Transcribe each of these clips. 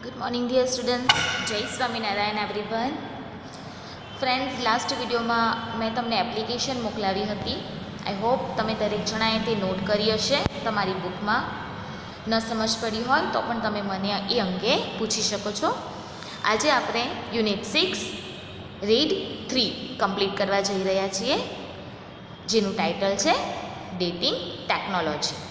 Good morning dear students. જય Swaminarayan everyone. Friends, last વિડીયોમાં મેં તમને એપ્લિકેશન મોકલાવી હતી. આઈ હોપ તમે દરેક જણાએ તે નોટ કરી હશે તમારી બુકમાં. ન સમજ પડી હોય તો પણ તમે મને એ અંગે પૂછી શકો છો. આજે આપણે યુનિટ 6 રીડ 3 કમ્પ્લીટ કરવા જઈ રહ્યા છીએ, જેનું ટાઇટલ છે dating technology.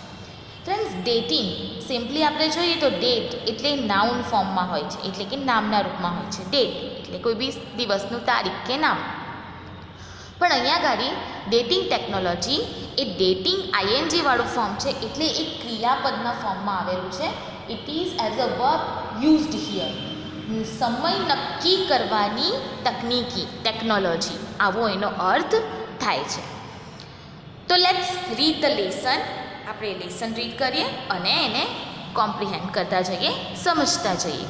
Friends, dating simply આપણે જોઈએ તો ડેટ એટલે નાઉન ફોર્મમાં હોય છે, એટલે કે નામના રૂપમાં હોય છે. ડેટ એટલે કોઈ બી દિવસનું તારીખ કે નામ. પણ અહીંયા ગાડી ડેટિંગ ટેકનોલોજી એ ડેટિંગ આઈએનજી વાળું ફોર્મ છે, એટલે એક ક્રિયાપદના ફોર્મમાં આવેલું છે. It is as a verb used here. સમય નક્કી કરવાની તકનીકી ટેકનોલોજી, આવો એનો અર્થ થાય છે. તો લેટ્સ રીડ ધ લેસન. આપણે લેસન રીડ કરીએ અને એને કોમ્પ્રિહેન્ડ કરતા જઈએ, સમજતા જઈએ.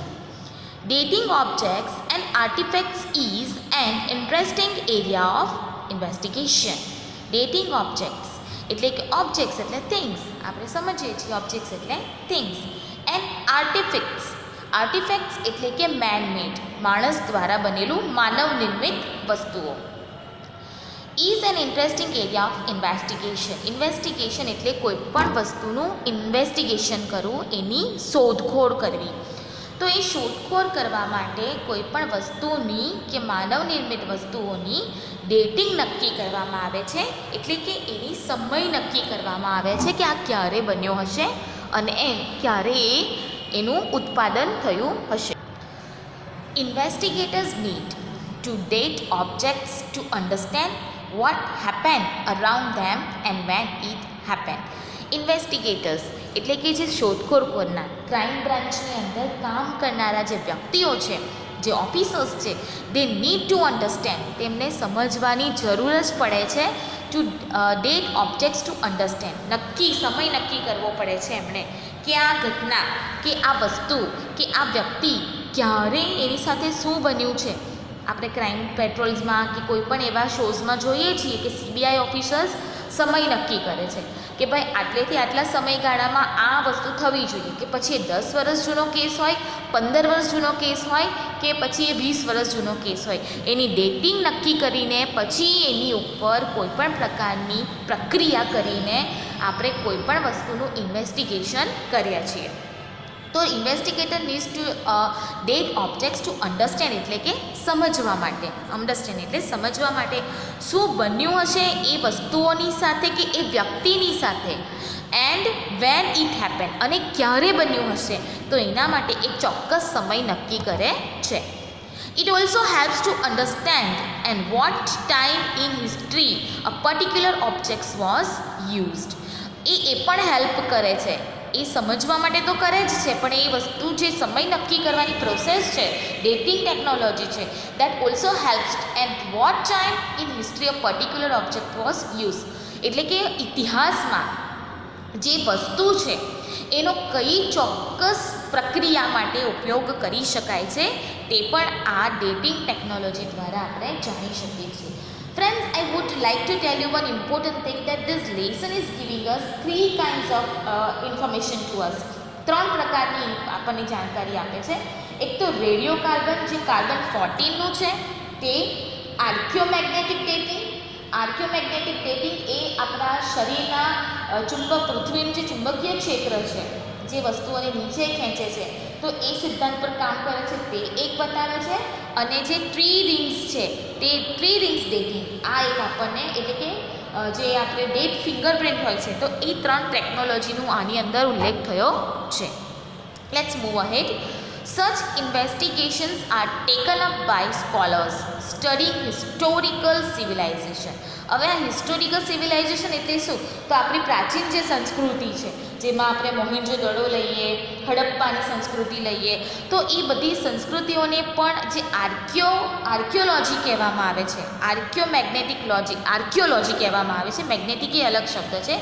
Dating objects and artefacts is an interesting area of investigation. Dating objects એટલે કે ઓબ્જેક્ટ્સ એટલે થિંગ્સ, આપણે સમજીએ છીએ ઓબ્જેક્ટ્સ એટલે થિંગ્સ. એન્ડ આર્ટિફેક્ટ્સ, આર્ટિફેક્ટ્સ એટલે કે મેન મેડ, માણસ દ્વારા બનેલું માનવ નિર્મિત વસ્તુઓ. Is an interesting area of investigation. Investigation એટલે કોઈ પણ વસ્તુનું ઇન્વેસ્ટિગેશન કરવું, એની શોધખોળ કરવી. તો એ શોધખોળ કરવા માટે કોઈ પણ વસ્તુની કે માનવ નિર્મિત વસ્તુઓની ડેટિંગ નક્કી કરવામાં આવે છે, એટલે કે એની સમય નક્કી કરવામાં આવે છે કે આ ક્યારે બન્યો હશે અને ક્યારે એનું ઉત્પાદન થયું હશે. Investigators need to date objects to understand what happened around them and when it happened. Investigators એટલે કે જે શોધખોળ કરનાર, ક્રાઇમ બ્રાન્ચની અંદર કામ કરનારા જે વ્યક્તિઓ છે, જે ઓફિસર્સ છે, દે નીડ ટુ અન્ડરસ્ટેન્ડ, તેમને સમજવાની જરૂર જ પડે છે. To date objects to understand, સમય નક્કી કરવો પડે છે એમણે કે આ ઘટના કે આ વસ્તુ કે આ વ્યક્તિ ક્યારે એની સાથે શું બન્યું છે. આપણે ક્રાઇમ પેટ્રોલ્સમાં કે કોઈ પણ એવા શોઝમાં જોઈએ છીએ કે સીબીઆઈ ઓફિસર્સ સમય નક્કી કરે છે કે ભાઈ આટલેથી આટલા સમયગાળામાં આ વસ્તુ થવી જોઈએ, કે પછી એ 10 વર્ષ જૂનો કેસ હોય, 15 વર્ષ જૂનો કેસ હોય કે પછી એ 20 વર્ષ જૂનો કેસ હોય. એની ડેટિંગ નક્કી કરીને પછી એની ઉપર કોઈ પણ પ્રકારની પ્રક્રિયા કરીને આપણે કોઈ પણ વસ્તુનું ઇન્વેસ્ટિગેશન કરીએ છીએ. તો investigator needs to date objects to understand એટલે કે સમજવા માટે. અન્ડરસ્ટેન્ડ એટલે સમજવા માટે શું બન્યું હશે એ વસ્તુઓની સાથે કે એ વ્યક્તિની સાથે, એન્ડ વેન ઇટ હેપન, અને ક્યારે બન્યું હશે, તો એના માટે એક ચોક્કસ સમય નક્કી કરે છે. It also helps to understand and what time in history a particular object was used. એ પણ હેલ્પ કરે છે, એ સમજવા માટે તો કરે જ છે, પણ એ વસ્તુ જે સમય નક્કી કરવાની પ્રોસેસ છે, ડેટિંગ ટેકનોલોજી છે, that also helps at what time in history a particular object was use. એટલે કે ઇતિહાસમાં જે વસ્તુ છે એનો કઈ ચોક્કસ પ્રક્રિયા માટે ઉપયોગ કરી શકાય છે, તે પણ આ ડેટિંગ ટેકનોલોજી દ્વારા આપણે જાણી શકીએ છીએ. Friends, I would like to tell you one important thing, that this lesson is giving us 3 kinds of information to us. 3 પ્રકારની આપણને જાણકારી આપે છે. એક તો રેડિયો કાર્બન, જે કાર્બન 14નું છે, તે આર્કિયોમેગ્નેટિક ડેટિંગ. આર્કિયોમેગ્નેટિક ડેટિંગ એ આપણા શરીરના પૃથ્વીનું જે ચુંબકીય ક્ષેત્ર છે, જે વસ્તુઓને નીચે ખેંચે છે, તો એ સિદ્ધાંત પર કામ કરે છે, તે એક બતાવે છે. અને જે ટ્રી રિંગ્સ છે, તે ટ્રી રિંગ્સ ડેટિંગ, આ એક આપણને, એટલે કે જે આપણે ડેટ ફિંગરપ્રિન્ટ હોય છે, તો એ 3 ટેકનોલોજીનું આની અંદર ઉલ્લેખ થયો છે. Let's move ahead. Such investigations are taken up by scholars studying historical civilization. હવે આ હિસ્ટોરિકલ સિવિલાઇઝેશન એટલે શું? તો આપણી પ્રાચીન જે સંસ્કૃતિ છે, જેમાં આપણે મોહેન્જો-દડો લઈએ, હડપ્પાની સંસ્કૃતિ લઈએ, તો એ બધી સંસ્કૃતિઓને પણ જે આર્કિયોલોજી કહેવામાં આવે છે, આર્કિયોલોજી કહેવામાં આવે છે. મેગ્નેટિક એ અલગ શબ્દ છે.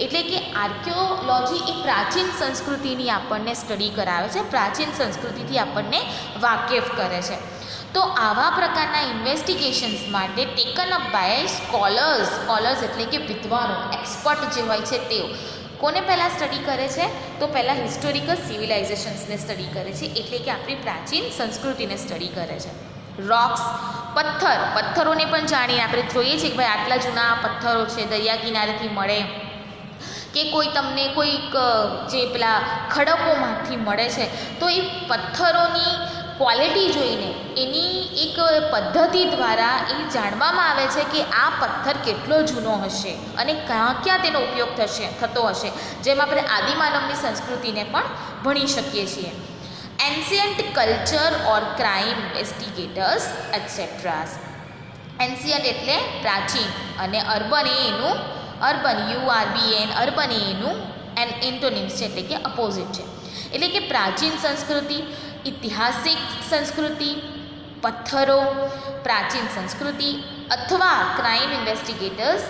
એટલે કે આર્કિયોલોજી એ પ્રાચીન સંસ્કૃતિની આપણને સ્ટડી કરાવે છે, પ્રાચીન સંસ્કૃતિથી આપણને વાકેફ કરે છે. તો આવા પ્રકારના ઇન્વેસ્ટિગેશન્સ માટે ટેકન અપ બાય સ્કોલર્સ એટલે કે વિદ્વાનો, એક્સપર્ટ જે હોય છે તેઓ, કોને પહેલાં સ્ટડી કરે છે? તો પહેલાં હિસ્ટોરિકલ સિવિલાઇઝેશન્સને સ્ટડી કરે છે, એટલે કે આપણી પ્રાચીન સંસ્કૃતિને સ્ટડી કરે છે. રોક્સ, પથ્થરોને પણ જાણીએ. આપણે જોઈએ છીએ કે ભાઈ આટલા જૂના પથ્થરો છે, દરિયા કિનારેથી મળે કે કોઈ તમને કોઈક જે પેલા ખડકોમાંથી મળે છે, તો એ પથ્થરોની ક્વોલિટી જોઈને એની એક પદ્ધતિ દ્વારા એ જાણવામાં આવે છે કે આ પથ્થર કેટલો જૂનો હશે અને ક્યાં તેનો ઉપયોગ થતો હશે, જેમ આપણે આદિમાનવની સંસ્કૃતિને પણ ભણી શકીએ છીએ. Ancient culture or crime investigators etcetera. Ancient એટલે પ્રાચીન અને અર્બન એ એનું અર્બન એ એનું એન્ટોનિમ્સ છે, એટલે કે અપોઝિટ છે. એટલે કે પ્રાચીન સંસ્કૃતિ, ઐતિહાસિક સંસ્કૃતિ, પથ્થરો, પ્રાચીન સંસ્કૃતિ અથવા ક્રાઇમ ઇન્વેસ્ટિગેટર્સ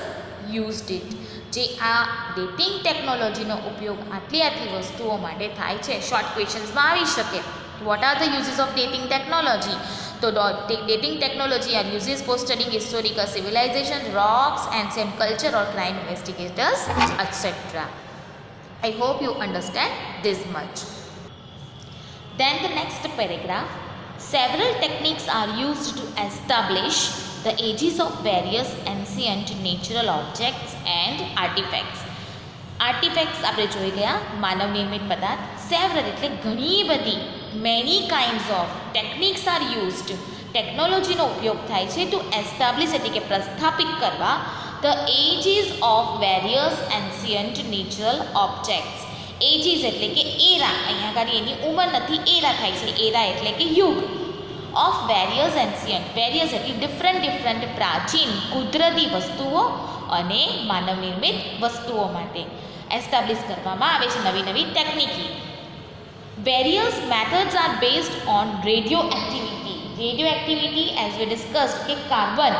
યુઝડ ઇટ. જે આ ડેટિંગ ટેકનોલોજીનો ઉપયોગ આટલી વસ્તુઓ માટે થાય છે. શોર્ટ ક્વેશ્ચન્સમાં આવી શકે, what are the uses of dating technology? તો dating technology are uses for studying historical civilization, rocks, ancient culture or crime investigators etcetera. I hope you understand this much. Then the next paragraph. Several techniques are used to establish the ages of various ancient natural objects and artifacts. Artifacts આપણે જોઈ ગયા, માનવ નિર્મિત પદાર્થ. Several એટલે ઘણી બધી, many kinds of techniques are used. ટેકનોલોજીનો ઉપયોગ થાય છે to establish એટલે કે પ્રસ્થાપિત કરવા the ages of various ancient natural objects. Ages એટલે કે એરા, અહીંયા આગળ એની ઉંમર નથી, એરા થાય છે. એરા એટલે કે યુગ. ઓફ વેરિયસ એન્શિયન્ટ, વેરિયસ એટલે ડિફરન્ટ પ્રાચીન કુદરતી વસ્તુઓ અને માનવ નિર્મિત વસ્તુઓ માટે એસ્ટાબ્લિશ કરવામાં આવે છે નવી ટેકનિકી. Various methods are based on radioactivity as we discussed કે કાર્બન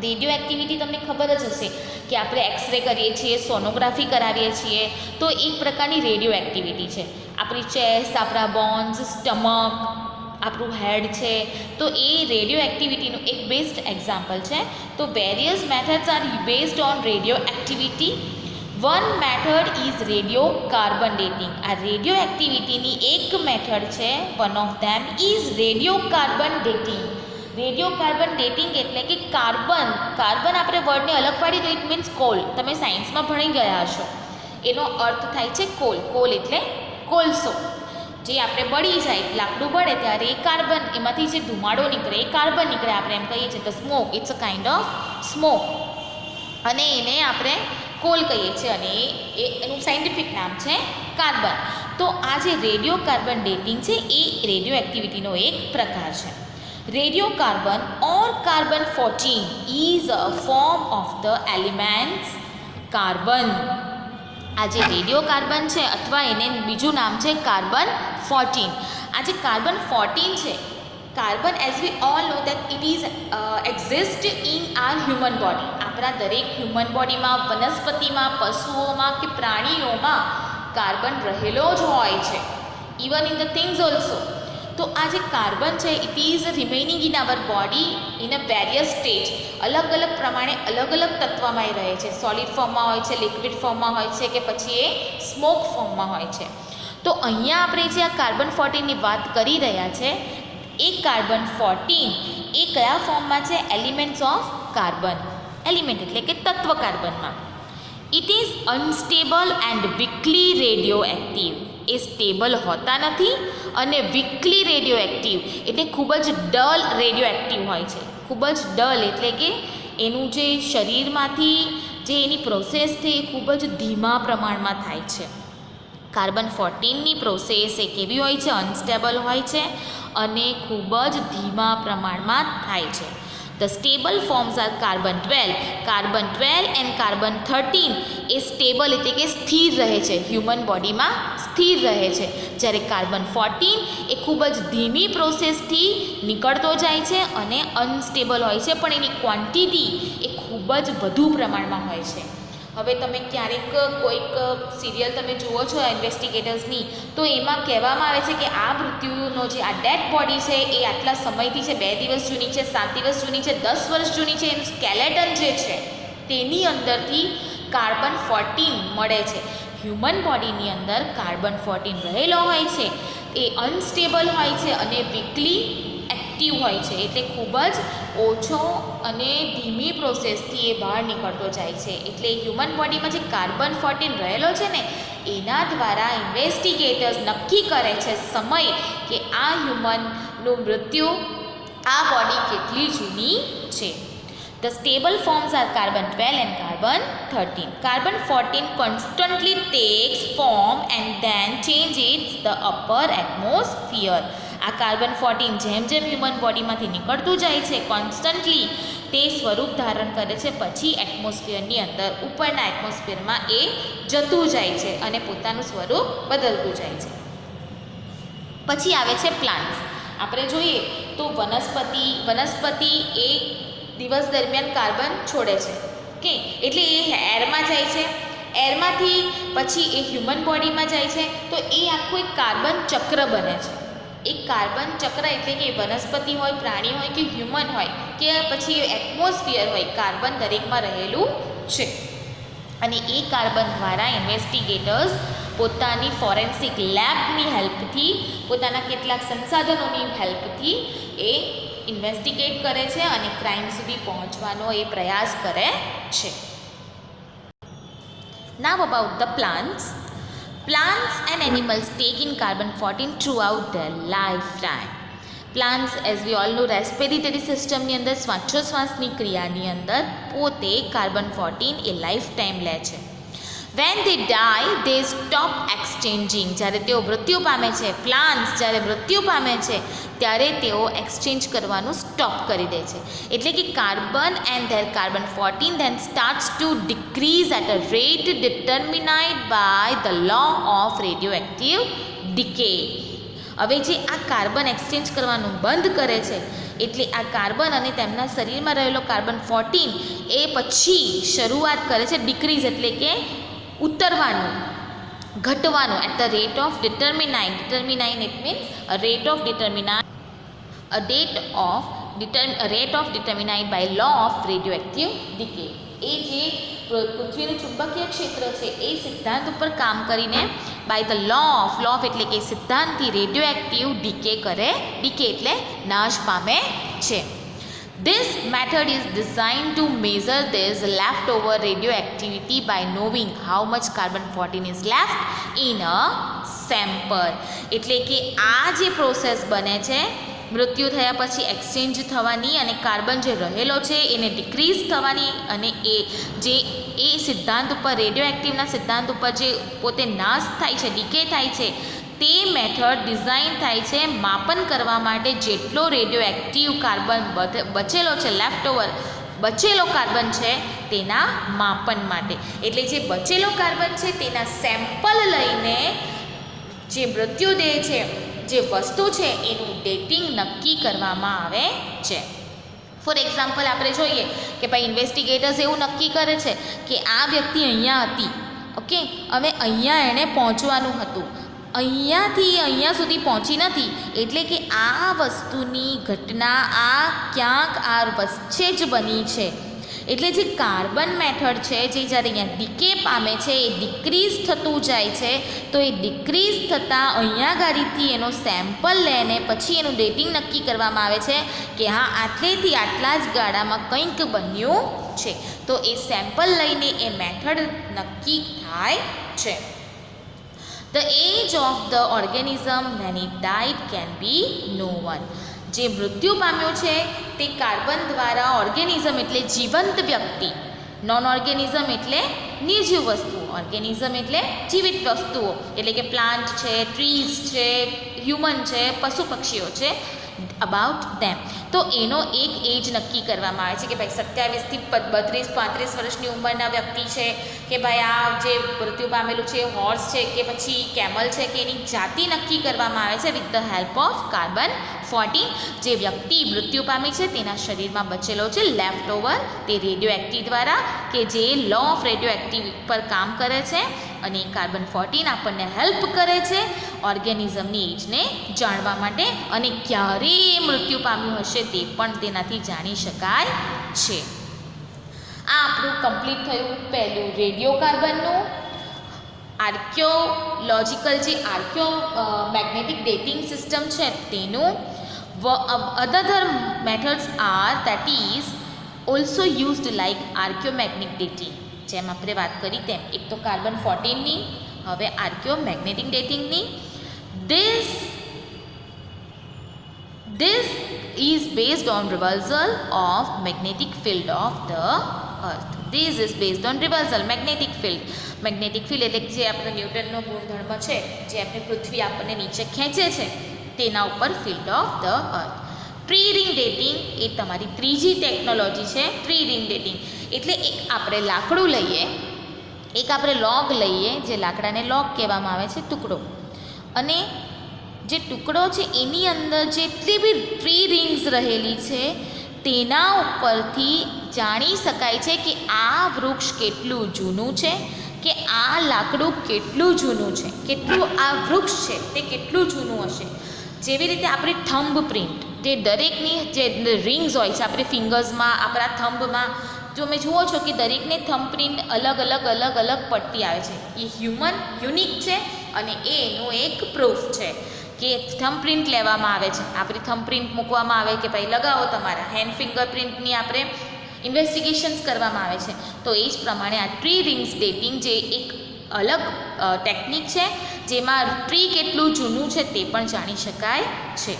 રેડિયો એક્ટિવિટી તમને ખબર જ હશે કે આપણે એક્સરે કરીએ છીએ, સોનોગ્રાફી કરાવીએ છીએ, તો એક પ્રકારની રેડિયો એક્ટિવિટી છે. આપણી ચેસ્ટ, આપણા બોન્સ, સ્ટમક, આપણું હેડ છે, તો એ રેડિયો એક્ટિવિટીનું એક બેસ્ટ એક્ઝામ્પલ છે. તો various methods are based on radioactivity. One method is radiocarbon dating. આ રેડિયો એક્ટિવિટીની એક મેથડ છે, one of them is radiocarbon dating. Radiocarbon dating એટલે કે કાર્બન આપણે વર્ડને અલગ પાડી તો ઇટ મીન્સ કોલ. તમે સાયન્સમાં ભણી ગયા હશો. એનો અર્થ થાય છે કોલ એટલે કોલસો. જે આપણે બળી જાય, લાકડું બળે ત્યારે એ કાર્બન, એમાંથી જે ધુમાડો નીકળે એ કાર્બન નીકળે. આપણે એમ કહીએ છીએ તો smoke, it's a kind of smoke, અને એને આપણે કોલ કહીએ છીએ, અને એનું સાયન્ટિફિક નામ છે કાર્બન. તો આ જે રેડિયો કાર્બન ડેટિંગ છે એ રેડિયો એક્ટિવિટીનો એક પ્રકાર છે. Radiocarbon or carbon-14 is a form of the elements carbon. આ જે રેડિયોકાર્બન છે અથવા એને બીજું નામ છે કાર્બન-14. આ જે કાર્બન-14 છે, carbon as we all know that it is exist in our human body. આપણા દરેક હ્યુમન બોડીમાં, વનસ્પતિમાં, પશુઓમાં કે પ્રાણીઓમાં કાર્બન રહેલો જ હોય છે. Even in the things also. તો આ જે કાર્બન છે it is remaining in our body in a various stage. અલગ પ્રમાણે અલગ તત્વમાં એ રહે છે. સોલિડ ફોર્મમાં હોય છે, લિક્વિડ ફોર્મમાં હોય છે, કે પછી એ સ્મોક ફોર્મમાં હોય છે. તો અહીંયા આપણે જે આ કાર્બન-14ની વાત કરી રહ્યા છે, એ કાર્બન-14 એ કયા ફોર્મમાં છે? Elements of carbon. એલિમેન્ટ એટલે કે તત્વ કાર્બનમાં. It is unstable and weakly radioactive. એ સ્ટેબલ હોતા નથી અને વીકલી રેડિયો એક્ટિવ એટલે ખૂબ જ ડલ રેડિયો એક્ટિવ હોય છે. ખૂબ જ ડલ એટલે કે એનું જે શરીરમાંથી જે એની પ્રોસેસ છે એ ખૂબ જ ધીમા પ્રમાણમાં થાય છે. કાર્બન-14ની પ્રોસેસ એ કેવી હોય છે? અનસ્ટેબલ હોય છે અને ખૂબ જ ધીમા પ્રમાણમાં થાય છે. The stable forms are carbon-12. Carbon-12 and carbon-13 A stable એટલે કે સ્થિર રહે છે, હ્યુમન બોડીમાં સ્થિર રહે છે. જ્યારે કાર્બન-14 એ ખૂબ જ ધીમી પ્રોસેસથી નીકળતો જાય છે અને અનસ્ટેબલ હોય છે, પણ એની ક્વોન્ટિટી એ ખૂબ જ વધુ પ્રમાણમાં હોય છે. હવે તમે ક્યારેક કોઈક સિરિયલ તમે જુઓ છો ઇન્વેસ્ટિગેટર્સની, તો એમાં કહેવામાં આવે છે કે આ મૃત્યુનો જે આ ડેડ બોડી છે એ આટલા સમયથી છે, 2 દિવસ જૂની છે, 7 દિવસ જૂની છે, 10 વર્ષ જૂની છે. એનું સ્કેલેટન જે છે તેની અંદરથી કાર્બન-14 મળે છે. હ્યુમન બોડીની અંદર કાર્બન 14 રહેલો હોય છે એ અનસ્ટેબલ હોય છે અને વીકલી એક્ટિવ હોય છે, એટલે ખૂબ જ ઓછો અને ધીમી પ્રોસેસથી એ બહાર નીકળતો જાય છે. એટલે હ્યુમન બોડીમાં જે કાર્બન 14 રહેલો છે ને એના દ્વારા ઇન્વેસ્ટિગેટર્સ નક્કી કરે છે સમય કે આ હ્યુમનનું મૃત્યુ આ બોડી કેટલી જૂની છે. The stable forms are carbon 12 and carbon 13. Carbon 14 constantly takes form and then changes the upper atmosphere. આ કાર્બન 14 જેમ જેમ હ્યુમન બોડીમાંથી નીકળતું જાય છે કોન્સ્ટન્ટલી તે સ્વરૂપ ધારણ કરે છે, પછી એટમોસ્ફિયરની અંદર ઉપરના એટમોસ્ફિયરમાં એ જતું જાય છે અને પોતાનું સ્વરૂપ બદલતું જાય છે. પછી આવે છે પ્લાન્ટ્સ. આપણે જોઈએ તો વનસ્પતિ એ દિવસ દરમિયાન કાર્બન છોડે છે, ઓકે, એટલે એ એરમાં જાય છે, એરમાંથી પછી એ હ્યુમન બોડીમાં જાય છે, તો એ આખું એક કાર્બન ચક્ર બને છે. એક કાર્બન ચક્ર એટલે કે વનસ્પતિ હોય, પ્રાણી હોય કે હ્યુમન હોય કે પછી એટમોસ્ફિયર હોય, કાર્બન દરેકમાં રહેલું છે. અને એ કાર્બન દ્વારા ઇન્વેસ્ટિગેટર્સ પોતાની ફોરેન્સિક લેબની હેલ્પથી, પોતાના કેટલાક સંસાધનોની હેલ્પથી એ ઇન્વેસ્ટિગેટ કરે છે અને ક્રાઇમ સુધી પહોંચવાનો એ પ્રયાસ કરે છે. Now about the plants. Plants and animals take in carbon 14 throughout their lifetime. Plants, as we all know, respiratory system ની અંદર શ્વાસોશ્વાસની ક્રિયાની અંદર પોતે કાર્બન 14 એ લાઈફ ટાઈમ લે છે. When they die, they stop exchanging. જ્યારે તેઓ મૃત્યુ પામે છે, પ્લાન્ટ્સ જ્યારે મૃત્યુ પામે છે ત્યારે તેઓ એક્સચેન્જ કરવાનું સ્ટોપ કરી દે છે. એટલે કે carbon and there carbon 14 then starts to decrease at a rate determined by the law of radioactive decay. હવે જે આ કાર્બન એક્સચેન્જ કરવાનું બંધ કરે છે એટલે આ કાર્બન અને તેમના શરીરમાં રહેલો કાર્બન 14 એ પછી શરૂઆત કરે છે ડિક્રીઝ એટલે કે ઉતરવાનું, ઘટવાનું at the rate of determine it means rate of determined by law of radioactive decay. એ જે પૃથ્વીનું ચુંબકીય ક્ષેત્ર છે એ સિદ્ધાંત ઉપર કામ કરીને બાય ધ લો ઓફ એટલે કે સિદ્ધાંતથી રેડિયોએક્ટિવ ડીકે એટલે નાશ પામે છે. This method is designed to measure this leftover radioactivity by knowing how much carbon 14 is left in a sample. એટલે કે આ જે પ્રોસેસ બને છે મૃત્યુ થયા પછી એક્સચેન્જ થવાની અને કાર્બન જે રહેલો છે એને ડિક્રીઝ થવાની અને એ સિદ્ધાંત ઉપર રેડિયોએક્ટિવના સિદ્ધાંત ઉપર જે પોતે નાશ થાય છે, ડીકે થાય છે, તે મેથડ ડિઝાઇન થાય છે માપન કરવા માટે જેટલો રેડિયોએક્ટિવ કાર્બન બચેલો છે, લેફ્ટઓવર બચેલો કાર્બન છે તેના માપન માટે. એટલે જે બચેલો કાર્બન છે તેના સેમ્પલ લઈને જે મૃત્યુદેહ છે, જે વસ્તુ છે એનું ડેટિંગ નક્કી કરવામાં આવે છે. ફોર એક્ઝામ્પલ આપણે જોઈએ કે ભાઈ ઇન્વેસ્ટિગેટર્સ એવું નક્કી કરે છે કે આ વ્યક્તિ અહીંયા હતી, ઓકે, હવે અહીંયા એણે પહોંચવાનું હતું, અહીંયાથી અહીંયા સુધી પહોંચી નથી, એટલે કે આ વસ્તુની ઘટના આ ક્યાંક આ વચ્ચે જ બની છે. એટલે જે કાર્બન મેથડ છે જે જ્યારે અહીંયા ડીકે પામે છે એ ડિક્રીઝ થતું જાય છે, તો એ ડિક્રીઝ થતાં અહીંયા ગાડીથી એનો સેમ્પલ લઈને પછી એનું ડેટિંગ નક્કી કરવામાં આવે છે કે હા આટલેથી આટલા જ ગાળામાં કંઈક બન્યું છે. તો એ સેમ્પલ લઈને એ મેથડ નક્કી થાય છે. The age of the organism when it died can be known. જે મૃત્યુ પામ્યો છે તે કાર્બન દ્વારા ઓર્ગેનિઝમ એટલે જીવંત વ્યક્તિ, નોન ઓર્ગેનિઝમ એટલે નિર્જીવ વસ્તુઓ, ઓર્ગેનિઝમ એટલે જીવિત વસ્તુઓ એટલે કે પ્લાન્ટ છે, ટ્રીઝ છે, હ્યુમન છે, પશુ પક્ષીઓ છે, અબાઉટ ધેમ. તો એનો એક એજ નક્કી કરવામાં આવે છે કે ભાઈ 27થી 32-35 વર્ષની ઉંમરના વ્યક્તિ છે કે ભાઈ આ જે મૃત્યુ પામેલું છે હોર્સ છે કે પછી કેમલ છે કે એની જાતિ નક્કી કરવામાં આવે છે with the help of carbon 14. જે વ્યક્તિ મૃત્યુ પામી છે તેના શરીરમાં બચેલો છે લેફ્ટ ઓવર તે રેડિયોએક્ટિવ દ્વારા કે જે લો ઓફ રેડિયોએક્ટિવ પર કામ કરે છે અને કાર્બન 14 આપણને હેલ્પ કરે છે ઓર્ગેનિઝમની એજને જાણવા માટે અને ક્યારે એ મૃત્યુ પામ્યું હશે તે પણ તેનાથી જાણી શકાય છે. આ આપણું કમ્પ્લીટ થયું પહેલું રેડિયો કાર્બનનું. આર્કિયોલોજિકલ જે મેગ્નેટિક ડેટિંગ સિસ્ટમ છે તેનું other methods are that is also used like archaeomagnetic dating. જેમ આપણે વાત કરી તેમ એક તો કાર્બન 14ની, હવે આર્કિયોમેગ્નેટિક ડેટિંગની. This is based on reversal of magnetic field of the earth. This is based on reversal magnetic field. Magnetic field એટલે જે આપણો ન્યૂટનનો ગુણધર્મ છે, જે આપણે પૃથ્વી આપણને નીચે ખેંચે છે તેના ઉપર field of the earth. Tree ring dating એ તમારી ત્રીજી ટેકનોલોજી છે. ટ્રી રિંગ ડેટિંગ એટલે એક આપણે લાકડું લઈએ, એક આપણે લોગ લઈએ, જે લાકડાને લોગ કહેવામાં આવે છે, ટુકડો, અને જે ટુકડો છે એની અંદર જેટલી બી ટ્રી રિંગ્સ રહેલી છે તેના ઉપરથી જાણી શકાય છે કે આ વૃક્ષ કેટલું જૂનું છે, કે આ લાકડું કેટલું જૂનું છે, કેટલું આ વૃક્ષ છે તે કેટલું જૂનું હશે. જેવી રીતે આપણી થંબ પ્રિન્ટ, જે દરેકની જે રિંગ્સ હોય છે આપણી ફિંગર્સમાં, આપણા થંબમાં, તમે જુઓ છો કે દરેકને થંબ પ્રિન્ટ અલગ અલગ પટ્ટી આવે છે. એ હ્યુમન યુનિક છે અને એનું એક પ્રૂફ છે કે થંબ પ્રિન્ટ લેવામાં આવે છે, આપણી થંબ પ્રિન્ટ મૂકવામાં આવે કે ભાઈ લગાવો તમારા હેન્ડ ફિંગર પ્રિન્ટની આપણે ઇન્વેસ્ટિગેશન્સ કરવામાં આવે છે. તો એ જ પ્રમાણે આ ટ્રી રિંગ્સ ડેટિંગ જે એક અલગ ટેકનિક છે જેમાં ટ્રી કેટલું જૂનું છે તે પણ જાણી શકાય છે.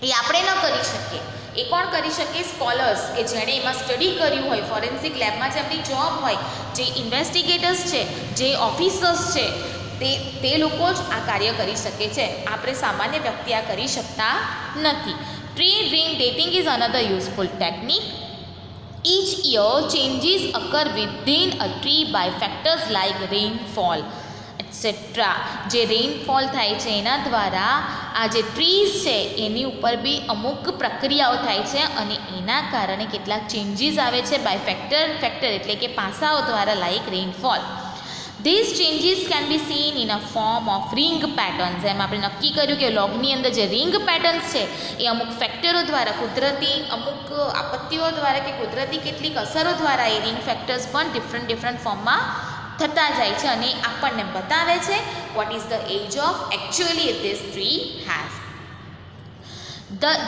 એ આપણે ન કરી શકીએ, એ કોણ કરી શકે? સ્કોલર્સ, કે જેણે એમાં સ્ટડી કર્યું હોય, ફોરેન્સિક લેબમાં જેમની જોબ હોય, જે ઇન્વેસ્ટિગેટર્સ છે, જે ઓફિસર્સ છે, તે લોકો જ આ કાર્ય કરી શકે છે. આપણે સામાન્ય વ્યક્તિ આ કરી શકતા નથી. Tree ring dating is another useful technique. Each year changes occur within a tree by factors like rainfall etc. જે રેઇનફોલ થાય છે એના દ્વારા આ જે ટ્રીઝ છે એની ઉપર બી અમુક પ્રક્રિયાઓ થાય છે અને એના કારણે કેટલાક ચેન્જીસ આવે છે બાય ફેક્ટર એટલે કે પાસાઓ દ્વારા, like rainfall. These changes can be seen in a form of ring patterns. એમ આપણે નક્કી કર્યું કે લોગની અંદર જે રિંગ પેટર્ન્સ છે એ અમુક ફેક્ટરો દ્વારા, કુદરતી અમુક આપત્તિઓ દ્વારા કે કુદરતી કેટલીક અસરો દ્વારા એ રિંગ ફેક્ટર્સ પણ ડિફરન્ટ ફોર્મમાં થતા જાય છે અને આપણને બતાવે છે what is the age of actually this tree has.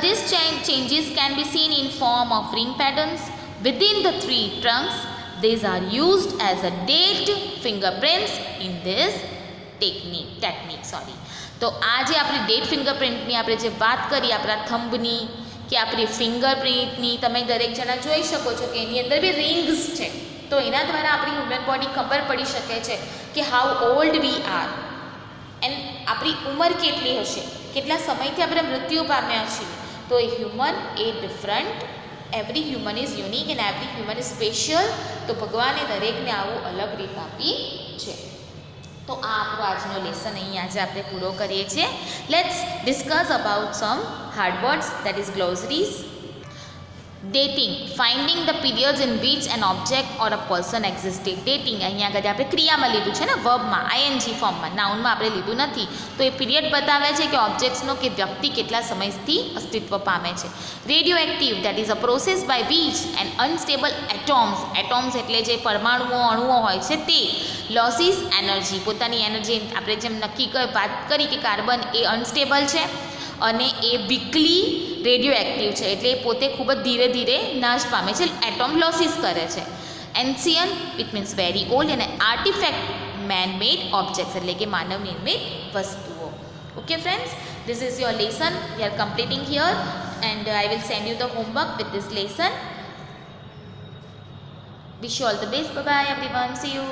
These changes can be seen in form of ring patterns within the tree trunks. These are used as a date fingerprints in this technique. તો આ જે આપણી date ફિંગરપ્રિન્ટની આપણે જે વાત કરી, આપણા થંબની કે આપણી ફિંગરપ્રિન્ટની, તમે દરેક જણા જોઈ શકો છો કે એની અંદર બી રિંગ્સ છે. તો એના દ્વારા આપણી હ્યુમન બોડી ખબર પડી શકે છે કે how old we are and આપણી ઉંમર કેટલી હશે, કેટલા સમયથી આપણે મૃત્યુ પામ્યા છીએ. તો એ હ્યુમન એ different, every human is unique and every human is special. તો ભગવાને દરેકને આવું અલગ રીત આપી છે. તો આ આપણો આજનો લેસન અહીં આજે આપણે પૂરો કરીએ છીએ. Let's discuss about some hard words that is glossaries. Dating, finding the periods in which an object or a person existed. Dating અહીંયા આગળ આપણે ક્રિયામાં લીધું છે ને, વર્બમાં, આઈએનજી ફોર્મમાં, નાઉનમાં આપણે લીધું નથી. તો એ પીરિયડ બતાવે છે કે ઓબ્જેક્ટ્સનો કે વ્યક્તિ કેટલા સમયથી અસ્તિત્વ પામે છે. Radioactive, that is a process by which an unstable atoms એટલે જે પરમાણુઓ, અણુઓ હોય છે તે લોસીસ એનર્જી, પોતાની એનર્જી, આપણે જેમ વાત કરી કે કાર્બન એ અનસ્ટેબલ છે અને એ વીકલી રેડિયો એક્ટિવ છે એટલે એ પોતે ખૂબ જ ધીરે ધીરે નાશ પામે છે, એટોમ લોસીસ કરે છે. Ancient it means very old અને આર્ટિફેક્ટ મેન મેડ ઓબ્જેક્ટ્સ એટલે કે માનવ નિર્મિત વસ્તુઓ. Okay friends, this is your lesson we are completing here and I will send you the homework with this lesson. Wish you all the best. Bye bye everyone, see you.